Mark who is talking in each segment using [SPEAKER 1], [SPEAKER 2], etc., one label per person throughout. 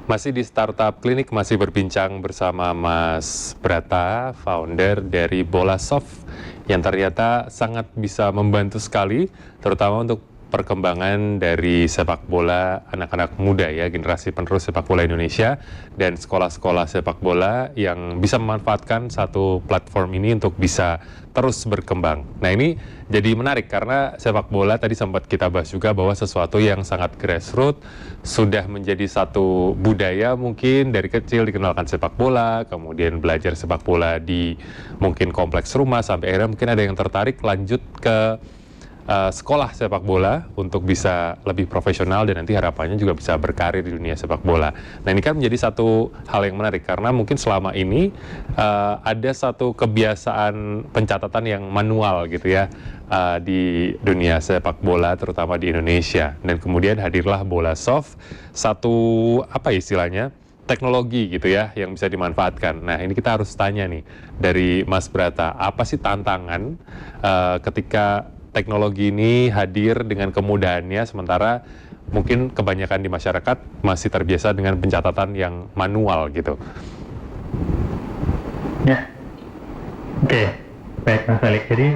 [SPEAKER 1] Masih di Startup Klinik, masih berbincang bersama Mas Brata, founder dari Bolasoft, yang ternyata sangat bisa membantu sekali, terutama untuk perkembangan dari sepak bola anak-anak muda ya, generasi penerus sepak bola Indonesia, dan sekolah-sekolah sepak bola yang bisa memanfaatkan satu platform ini untuk bisa terus berkembang. Nah, ini jadi menarik karena sepak bola tadi sempat kita bahas juga bahwa sesuatu yang sangat grassroots, sudah menjadi satu budaya, mungkin dari kecil dikenalkan sepak bola, kemudian belajar sepak bola di mungkin kompleks rumah, sampai akhirnya mungkin ada yang tertarik lanjut ke sekolah sepak bola untuk bisa lebih profesional dan nanti harapannya juga bisa berkarir di dunia sepak bola. Nah, ini kan menjadi satu hal yang menarik karena mungkin selama ini ada satu kebiasaan pencatatan yang manual gitu ya di dunia sepak bola terutama di Indonesia, dan kemudian hadirlah Bolasoft, satu apa istilahnya, teknologi gitu ya yang bisa dimanfaatkan. Nah, ini kita harus tanya nih dari Mas Brata, apa sih tantangan ketika teknologi ini hadir dengan kemudahannya, sementara mungkin kebanyakan di masyarakat masih terbiasa dengan pencatatan yang manual gitu.
[SPEAKER 2] Ya, oke, baik Mas Alik. Jadi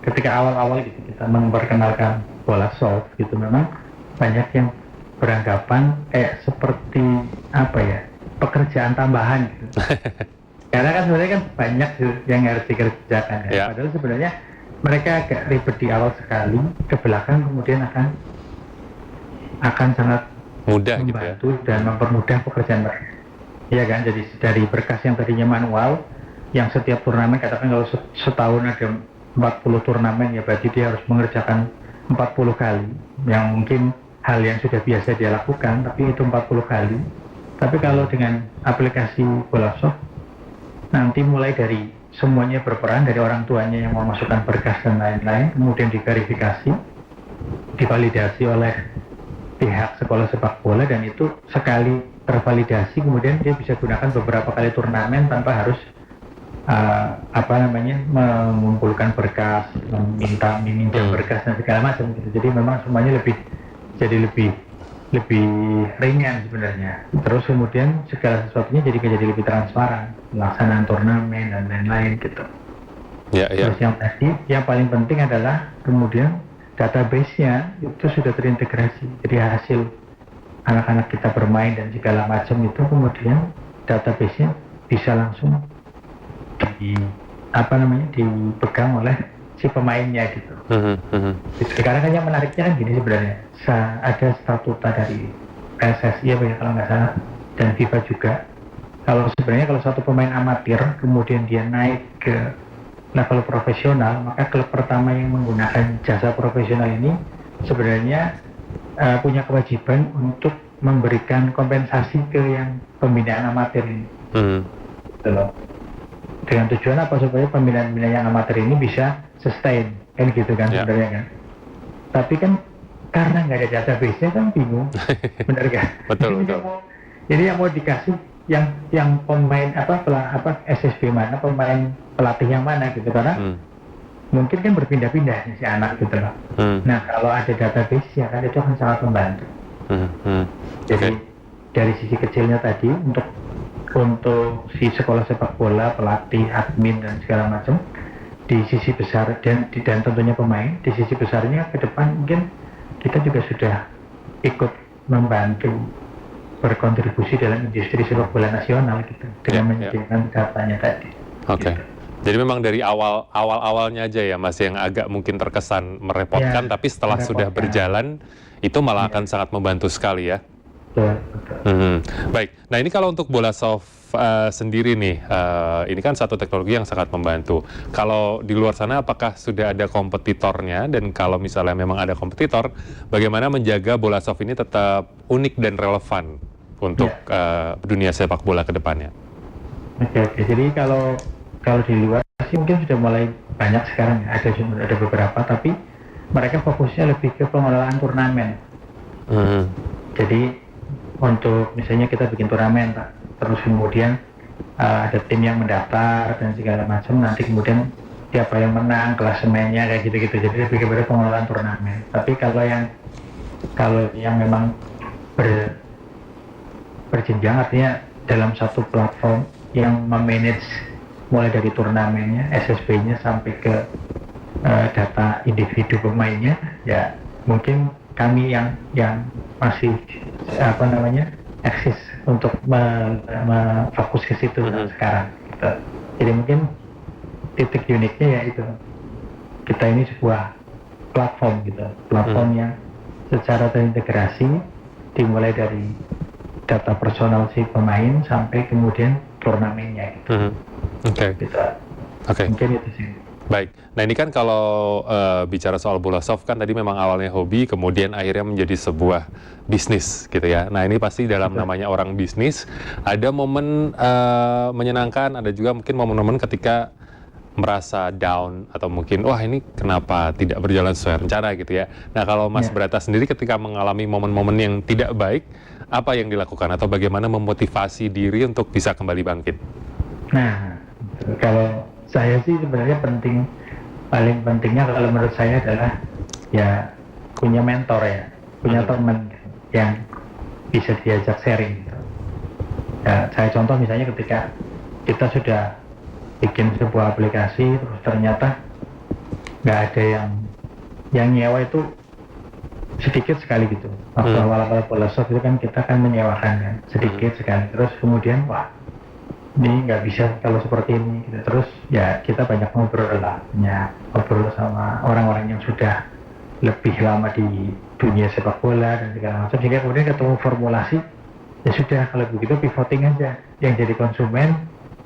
[SPEAKER 2] ketika awal-awal gitu kita memperkenalkan Bolasoft gitu, memang banyak yang beranggapan seperti apa ya, pekerjaan tambahan gitu. Karena kan sebenarnya kan banyak yang harus dikerjakan kan.
[SPEAKER 1] Yeah.
[SPEAKER 2] Padahal sebenarnya mereka agak ribet di awal sekali, ke belakang kemudian akan sangat
[SPEAKER 1] mudah
[SPEAKER 2] membantu
[SPEAKER 1] gitu ya,
[SPEAKER 2] dan mempermudah pekerjaan mereka. Iya kan, jadi dari berkas yang tadinya manual, yang setiap turnamen, katakan kalau setahun ada 40 turnamen, ya berarti dia harus mengerjakan 40 kali, yang mungkin hal yang sudah biasa dia lakukan, tapi itu 40 kali. Tapi kalau dengan aplikasi Bolasoft, nanti mulai dari semuanya berperan, dari orang tuanya yang memasukkan berkas dan lain-lain, kemudian diverifikasi, divalidasi oleh pihak sekolah sepak bola, dan itu sekali tervalidasi kemudian dia bisa gunakan beberapa kali turnamen tanpa harus mengumpulkan berkas, meminjam berkas dan segala macam gitu. Jadi memang semuanya lebih ringan sebenarnya. Terus kemudian segala sesuatunya jadi lebih transparan, pelaksanaan turnamen dan lain-lain gitu. Terus yang paling penting adalah kemudian database-nya itu sudah terintegrasi. Jadi hasil anak-anak kita bermain dan segala macam itu kemudian database-nya bisa langsung dipegang oleh si pemainnya gitu. Sekarang kan yang menariknya kan gini sebenarnya, ada statuta dari PSSI kalau nggak salah, dan FIFA juga. Kalau satu pemain amatir kemudian dia naik ke level profesional, maka klub pertama yang menggunakan jasa profesional ini sebenarnya punya kewajiban untuk memberikan kompensasi ke yang pembinaan amatir ini. Gitu loh. Dengan tujuan apa? Supaya pembinaan yang amatir ini bisa sustain, kan gitu kan sebenarnya kan. Tapi kan karena nggak ada database-nya kan bingung, benar kan?
[SPEAKER 1] Betul.
[SPEAKER 2] Jadi yang mau dikasih yang pemain SSB mana, pemain pelatih yang mana gitu, karena mungkin kan berpindah-pindah si anak gitu loh. Nah, kalau ada database ya kan itu akan sangat membantu. Jadi dari sisi kecilnya tadi untuk si sekolah sepak bola, pelatih, admin dan segala macam, di sisi besar dan tentunya pemain, di sisi besarnya ke depan mungkin kita juga sudah ikut membantu berkontribusi dalam industri sepak bola nasional gitu, dengan menyediakan datanya tadi.
[SPEAKER 1] Gitu. Jadi memang dari awalnya aja ya Mas yang agak mungkin terkesan merepotkan, tapi setelah sudah berjalan itu malah akan sangat membantu sekali ya.
[SPEAKER 2] Betul.
[SPEAKER 1] Baik, nah ini kalau untuk Bolasoft sendiri nih, ini kan satu teknologi yang sangat membantu. Kalau di luar sana apakah sudah ada kompetitornya, dan kalau misalnya memang ada kompetitor, bagaimana menjaga Bolasoft ini tetap unik dan relevan untuk dunia sepak bola ke depannya?
[SPEAKER 2] Oke. Jadi kalau di luar sih mungkin sudah mulai banyak sekarang, ada beberapa, tapi mereka fokusnya lebih ke pengelolaan turnamen. Jadi untuk misalnya kita bikin turnamen, terus kemudian ada tim yang mendaftar dan segala macam, nanti kemudian siapa yang menang, klasemennya kayak gitu-gitu. Jadi lebih kepada pengelolaan turnamen. Tapi kalau yang memang berjenjang, artinya dalam satu platform yang memanage mulai dari turnamennya, SSB-nya sampai ke data individu pemainnya. Ya mungkin kami yang masih eksis untuk fokus ke situ sekarang gitu. Jadi mungkin titik uniknya ya itu, kita ini sebuah platform gitu, platform yang secara terintegrasi dimulai dari data personal si pemain sampai kemudian turnamennya gitu.
[SPEAKER 1] Oke.
[SPEAKER 2] Mungkin itu sih.
[SPEAKER 1] Baik, nah ini kan kalau bicara soal bola soft kan tadi memang awalnya hobi, kemudian akhirnya menjadi sebuah bisnis gitu ya. Nah ini pasti dalam namanya orang bisnis, ada momen menyenangkan, ada juga mungkin momen-momen ketika merasa down, atau mungkin wah ini kenapa tidak berjalan sesuai rencana gitu ya. Nah kalau Mas Brata sendiri ketika mengalami momen-momen yang tidak baik, apa yang dilakukan atau bagaimana memotivasi diri untuk bisa kembali bangkit?
[SPEAKER 2] Nah, kalau saya sih sebenarnya paling pentingnya kalau menurut saya adalah ya punya mentor ya, punya teman yang bisa diajak sharing gitu. Ya, saya contoh misalnya ketika kita sudah bikin sebuah aplikasi terus ternyata nggak ada yang nyewa itu sedikit sekali gitu. Waktu awal-awal bola soft itu kan kita kan menyewakan kan sedikit sekali, terus kemudian wah ini nggak bisa kalau seperti ini gitu. Terus ya kita banyak ngobrol sama orang-orang yang sudah lebih lama di dunia sepak bola dan segala macam, sehingga kemudian ketemu formulasi, ya sudah kalau begitu pivoting aja, yang jadi konsumen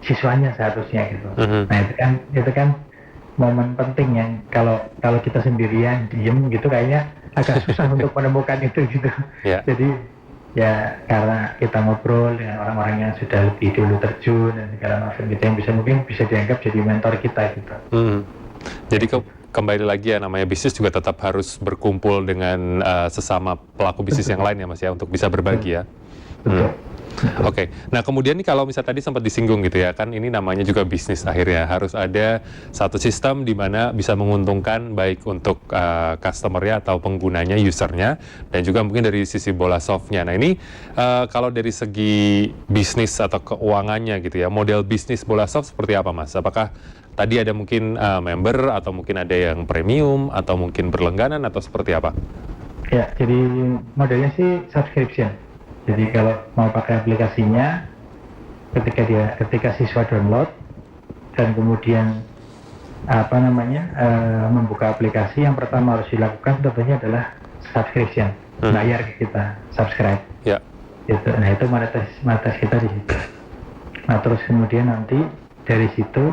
[SPEAKER 2] siswanya seharusnya gitu. Nah itu kan momen penting yang kalau kita sendirian diem gitu kayaknya agak susah untuk menemukan itu gitu. Jadi ya karena kita ngobrol dengan orang-orang yang sudah lebih dulu terjun dan segala macam gitu, yang mungkin bisa dianggap jadi mentor kita gitu.
[SPEAKER 1] Jadi kembali lagi ya, namanya bisnis juga tetap harus berkumpul dengan sesama pelaku bisnis yang lain ya Mas ya, untuk bisa berbagi ya. Oke. Nah kemudian nih kalau misalnya tadi sempat disinggung gitu ya, kan ini namanya juga bisnis, akhirnya harus ada satu sistem di mana bisa menguntungkan baik untuk customer-nya atau penggunanya, usernya, dan juga mungkin dari sisi bola soft-nya. Nah ini kalau dari segi bisnis atau keuangannya gitu ya, model bisnis bola soft seperti apa Mas? Apakah tadi ada mungkin member, atau mungkin ada yang premium, atau mungkin berlangganan, atau seperti apa?
[SPEAKER 2] Ya, jadi modelnya sih subscription. Jadi kalau mau pakai aplikasinya, ketika siswa download dan kemudian membuka aplikasi, yang pertama harus dilakukan tentunya adalah subscription, bayar ke kita, subscribe. Gitu. Nah itu monetis kita di situ. Nah terus kemudian nanti dari situ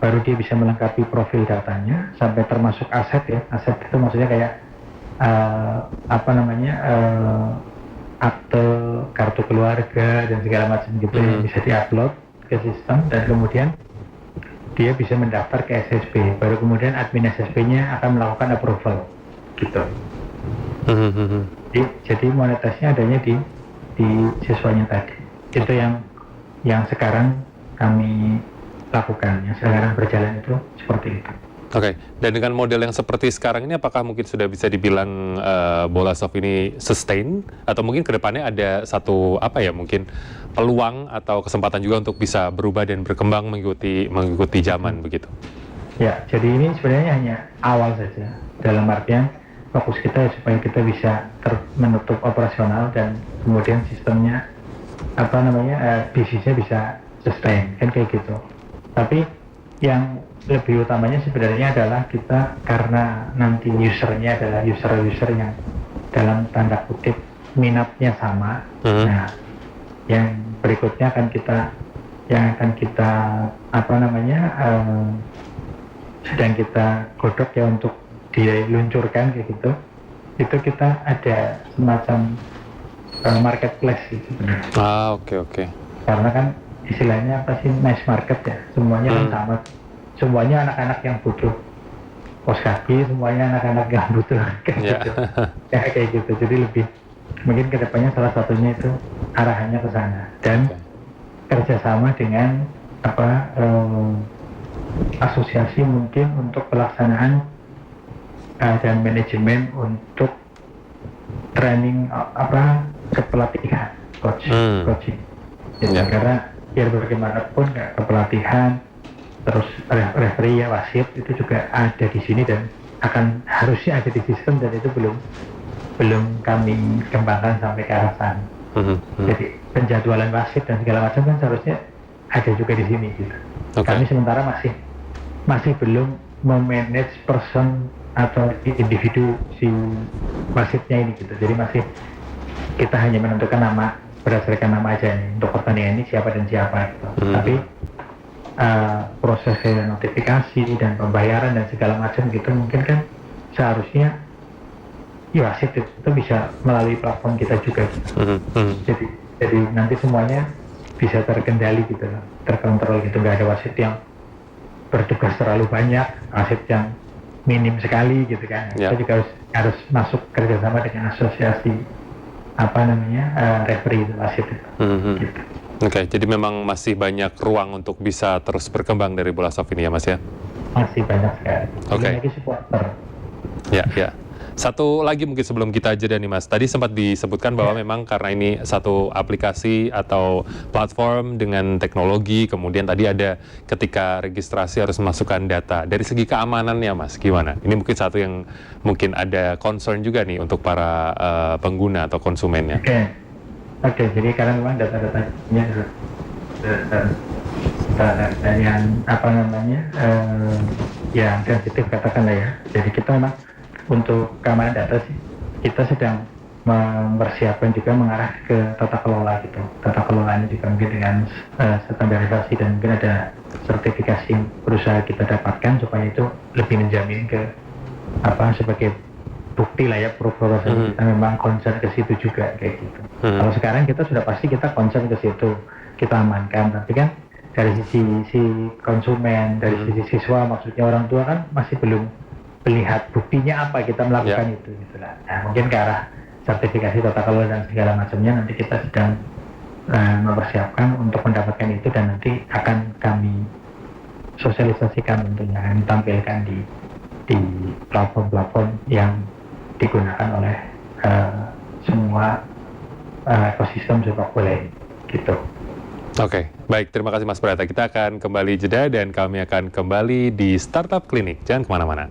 [SPEAKER 2] baru dia bisa melengkapi profil datanya sampai termasuk aset ya. Aset itu maksudnya kayak akte kartu keluarga dan segala macam gitu yang bisa diupload ke sistem, dan kemudian dia bisa mendaftar ke SSB, baru kemudian admin SSB-nya akan melakukan approval gitu. Jadi monetasnya adanya di siswanya tadi. Itu yang sekarang kami lakukan, yang sekarang berjalan itu seperti itu.
[SPEAKER 1] Oke, dan dengan model yang seperti sekarang ini, apakah mungkin sudah bisa dibilang bola soft ini sustain, atau mungkin kedepannya ada satu mungkin peluang atau kesempatan juga untuk bisa berubah dan berkembang mengikuti zaman begitu?
[SPEAKER 2] Ya, jadi ini sebenarnya hanya awal saja, dalam artian fokus kita supaya kita bisa menutup operasional dan kemudian sistemnya bisnisnya bisa sustain kan kayak gitu. Tapi yang lebih utamanya sebenarnya adalah kita, karena nanti usernya adalah user yang dalam tanda kutip minatnya sama. Nah, yang berikutnya akan kita sedang kita godok ya untuk diluncurkan kayak gitu. Itu kita ada semacam marketplace gitu sebenarnya.
[SPEAKER 1] Oke.
[SPEAKER 2] Karena kan istilahnya mass market ya, semuanya kan sama. Semuanya anak-anak yang butuh kaos kaki, semuanya anak-anak yang butuh gitu. Kayak gitu. Jadi lebih mungkin kedepannya salah satunya itu arahannya ke sana, dan kerjasama dengan asosiasi mungkin untuk pelaksanaan dan manajemen untuk training kepelatihan, coaching. Jadi
[SPEAKER 1] Ya.
[SPEAKER 2] karena biar bagaimanapun kepelatihan, terus referee ya wasit itu juga ada di sini dan harusnya ada di sistem, dan itu belum kami kembangkan sampai ke arah sana. Jadi penjadwalan wasit dan segala macam kan seharusnya ada juga di sini gitu. Kami sementara masih belum memanage person atau individu si wasitnya ini gitu. Jadi masih kita hanya menentukan nama berdasarkan nama aja nih, untuk pertandingan ini siapa dan siapa gitu. Tapi proses kayak notifikasi dan pembayaran dan segala macam gitu mungkin kan seharusnya ya wasit itu bisa melalui platform kita juga gitu. Jadi nanti semuanya bisa terkendali gitu, terkontrol gitu, nggak ada wasit yang bertugas terlalu banyak, wasit yang minim sekali gitu kan. Kita juga harus masuk kerjasama dengan asosiasi referee wasit itu. Gitu.
[SPEAKER 1] Oke, jadi memang masih banyak ruang untuk bisa terus berkembang dari bola soft ini ya Mas ya?
[SPEAKER 2] Masih banyak sekali.
[SPEAKER 1] Oke.
[SPEAKER 2] Lagi supporter.
[SPEAKER 1] Ya. Satu lagi mungkin sebelum kita jeda nih Mas, tadi sempat disebutkan bahwa memang karena ini satu aplikasi atau platform dengan teknologi, kemudian tadi ada ketika registrasi harus masukkan data. Dari segi keamanannya Mas, gimana? Ini mungkin satu yang mungkin ada concern juga nih untuk para pengguna atau konsumennya.
[SPEAKER 2] Oke, jadi karena memang data-datanya yang yang sensitif katakanlah ya. Jadi kita memang untuk keamanan data sih kita sedang mempersiapkan juga mengarah ke tata kelola gitu. Tata kelolanya juga mungkin dengan standarisasi dan mungkin ada sertifikasi yang berusaha kita dapatkan supaya itu lebih menjamin ke sebagai bukti lah ya, proof bahwa kita memang concern ke situ juga kayak gitu. Kalau sekarang kita sudah pasti kita concern ke situ, kita amankan, tapi kan dari sisi si konsumen, dari sisi siswa maksudnya orang tua kan masih belum melihat buktinya apa kita melakukan itu gitu lah. Nah, mungkin ke arah sertifikasi tata kelola dan segala macamnya nanti kita sedang mempersiapkan untuk mendapatkan itu, dan nanti akan kami sosialisasikan tentunya, kami tampilkan di platform-platform yang digunakan oleh semua ekosistem sepak bola gitu.
[SPEAKER 1] Oke, baik. Terima kasih Mas Brata. Kita akan kembali jeda dan kami akan kembali di Startup Clinic. Jangan kemana-mana.